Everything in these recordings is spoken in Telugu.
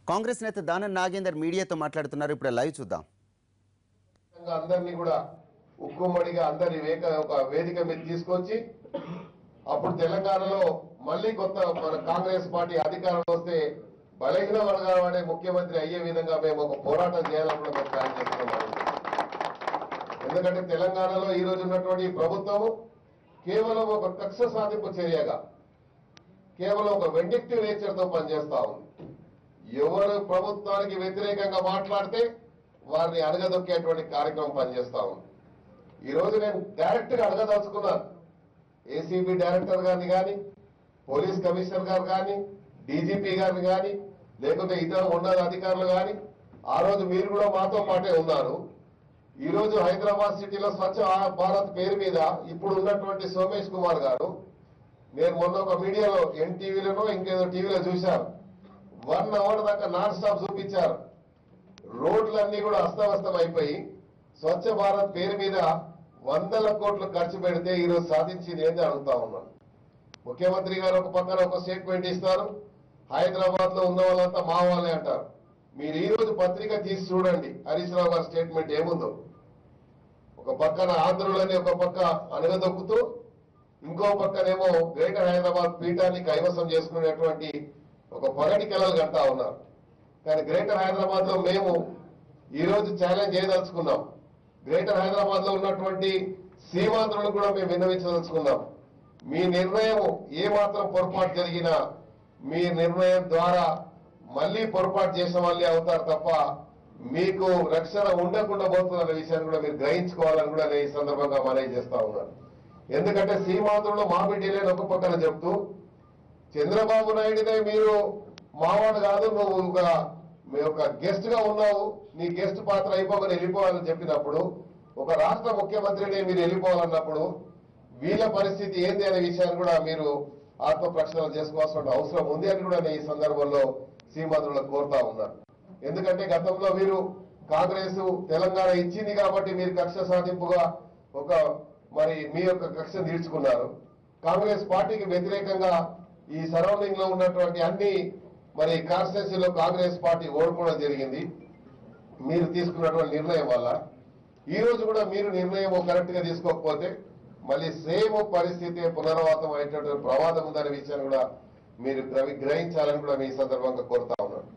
కాంగ్రెస్ నేత దానం నాగేందర్ మీడియాతో మాట్లాడుతున్నారు. ఇప్పుడు లైవ్ చూద్దాం. అందరినీ కూడా ఉక్కుమ్మడిగా అందరి ఒక వేదిక మీద తీసుకొచ్చి అప్పుడు తెలంగాణలో మళ్ళీ కొత్త మన కాంగ్రెస్ పార్టీ అధికారంలో వస్తే బలహీన వర్గాల వాడే ముఖ్యమంత్రి అయ్యే విధంగా మేము ఒక పోరాటం చేయాలని కూడా మేము ప్లాన్ చేస్తున్నాం. ఎందుకంటే తెలంగాణలో ఈ రోజు ఉన్నటువంటి ప్రభుత్వము కేవలం ఒక కక్ష సాధింపు చర్యగా కేవలం ఒక వెండిక్టివ్ నేచర్ తో పనిచేస్తా ఉంది. ఎవరు ప్రభుత్వానికి వ్యతిరేకంగా మాట్లాడితే వారిని అడగదొక్కేటువంటి కార్యక్రమం పనిచేస్తా ఉంది. ఈ రోజు నేను డైరెక్ట్ గా అడగదలుచుకున్నాను. ఏసీబీ డైరెక్టర్ గారిని కానీ, పోలీస్ కమిషనర్ గారు కానీ, డీజీపీ గారిని కానీ, లేకుంటే ఇతర ఉన్నత అధికారులు కానీ, ఆ రోజు మీరు కూడా మాతో పాటే ఉన్నారు. ఈ రోజు హైదరాబాద్ సిటీలో స్వచ్ఛ భారత్ పేరు మీద ఇప్పుడు ఉన్నటువంటి సోమేష్ కుమార్ గారు, నేను మొన్న ఒక మీడియాలో ఎన్టీవీలోనో ఇంకేదో టీవీలో చూశాను, 1 అవర్ దాకా నాన్ స్టాప్ చూపించారు. రోడ్లన్నీ కూడా అస్తవ్యస్తం అయిపోయి స్వచ్ఛ భారత్ పేరు మీద 100 కోట్లు ఖర్చు పెడితే ఈరోజు సాధించింది ఏంటి అడుగుతా ఉన్నాను. ముఖ్యమంత్రి గారు ఒక పక్కన ఒక స్టేట్మెంట్ ఇస్తారు, హైదరాబాద్ లో ఉన్న వాళ్ళంతా మా వాళ్ళే అంటారు. మీరు ఈ రోజు పత్రిక తీసి చూడండి, హరీష్ రావు గారి స్టేట్మెంట్ ఏముందో. ఒక పక్కన ఆంధ్రులని ఒక పక్క అనగదొక్కుతూ, ఇంకో పక్కనేమో గ్రేటర్ హైదరాబాద్ పీఠాన్ని కైవసం చేసుకునేటువంటి ఒక పగటి కలలు కంటా ఉన్నారు. కానీ గ్రేటర్ హైదరాబాద్ లో మేము ఈ రోజు ఛాలెంజ్ చేయదలుచుకున్నాం. గ్రేటర్ హైదరాబాద్ లో ఉన్నటువంటి సీమాంధ్రులను కూడా మేము విన్నవించదలుచుకున్నాం. మీ నిర్ణయం ఏమాత్రం పొరపాటు జరిగినా మీ నిర్ణయం ద్వారా మళ్లీ పొరపాటు చేసిన వాళ్ళే అవుతారు తప్ప మీకు రక్షణ ఉండకుండా పోతుందన్న విషయాన్ని కూడా మీరు గ్రహించుకోవాలని కూడా నేను ఈ సందర్భంగా మనవి చేస్తా ఉన్నాను. ఎందుకంటే సీమాంధ్రులు మా బిడ్డలేని ఒక పక్కన చెప్తూ, చంద్రబాబు నాయుడునే మీరు మావాడు కాదు, నువ్వు ఒక గెస్ట్ గా ఉన్నావు, నీ గెస్ట్ పాత్ర అయిపోగానే వెళ్ళిపోవాలని చెప్పినప్పుడు, ఒక రాష్ట్ర ముఖ్యమంత్రిని మీరు వెళ్ళిపోవాలన్నప్పుడు వీళ్ళ పరిస్థితి ఏంది అనే విషయాన్ని కూడా మీరు ఆత్మ ప్రక్షాళన చేసుకోవాల్సిన అవసరం ఉంది అని కూడా నేను ఈ సందర్భంలో సీమాంధ్రులకు కోరుతా ఉన్నాను. ఎందుకంటే గతంలో మీరు కాంగ్రెస్ తెలంగాణ ఇచ్చింది కాబట్టి మీరు కక్ష సాధింపుగా మరి మీ యొక్క కక్ష తీర్చుకున్నారు. కాంగ్రెస్ పార్టీకి వ్యతిరేకంగా ఈ సరౌండింగ్ లో ఉన్నటువంటి అన్ని మరి కాన్స్టిట్యున్సీలో కాంగ్రెస్ పార్టీ ఓడిపోవడం జరిగింది మీరు తీసుకున్నటువంటి నిర్ణయం వల్ల. ఈ రోజు కూడా మీరు నిర్ణయం కరెక్ట్ గా తీసుకోకపోతే మళ్ళీ సేమ్ పరిస్థితి పునరావృతం అయ్యేటటువంటి ప్రమాదం ఉందనే విషయాన్ని కూడా మీరు గ్రహించాలని కూడా మీ సందర్భంగా కోరుతా ఉన్నాను.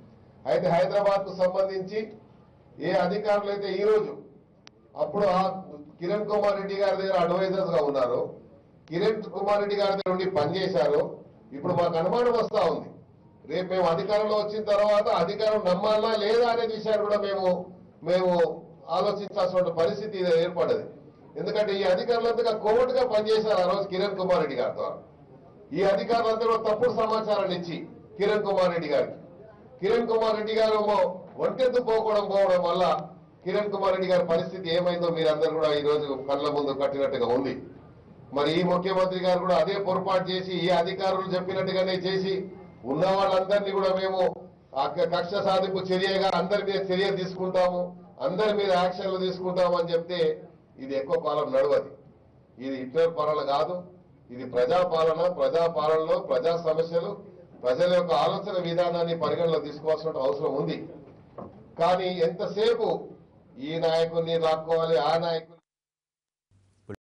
అయితే హైదరాబాద్ కు సంబంధించి ఏ అధికారులు అయితే ఈ రోజు అప్పుడు కిరణ్ కుమార్ రెడ్డి గారి దగ్గర అడ్వైజర్స్ గా ఉన్నారు, కిరణ్ కుమార్ రెడ్డి గారి దగ్గర ఉండి పనిచేశారు, ఇప్పుడు మాకు అనుమానం వస్తా ఉంది. రేపు మేము అధికారంలో వచ్చిన తర్వాత అధికారం నమ్మాలా లేదా అనే విషయాన్ని కూడా మేము ఆలోచించాల్సిన పరిస్థితి ఏర్పడదు. ఎందుకంటే ఈ అధికారులంతా కోర్టుగా పనిచేశారు ఆ రోజు కిరణ్ కుమార్ రెడ్డి గారితో. ఈ అధికారులంతా కూడా తప్పుడు సమాచారాన్ని ఇచ్చి కిరణ్ కుమార్ రెడ్డి గారికి, కిరణ్ కుమార్ రెడ్డి గారు ఒంటెత్తు పోవడం వల్ల కిరణ్ కుమార్ రెడ్డి గారి పరిస్థితి ఏమైందో మీరందరూ కూడా ఈ రోజు కళ్ళ ముందు కట్టినట్టుగా ఉంది. మరి ఈ ముఖ్యమంత్రి గారు కూడా అదే పొరపాటు చేసి ఈ అధికారులు చెప్పినట్టుగానే చేసి ఉన్న వాళ్ళందరినీ కూడా మేము కక్ష సాధింపు చర్యగా అందరి మీద చర్య తీసుకుంటాము, అందరి మీద యాక్షన్లు తీసుకుంటాము అని చెప్తే ఇది ఎక్కువ కాలం నడవదు. ఇది హిట్లర్ పాలన కాదు, ఇది ప్రజాపాలన. ప్రజాపాలనలో ప్రజా సమస్యలు, ప్రజల యొక్క ఆలోచన విధానాన్ని పరిగణలో తీసుకోవాల్సిన అవసరం ఉంది. కానీ ఎంతసేపు ఈ నాయకుడిని లాక్కోవాలి, ఆ నాయకుడు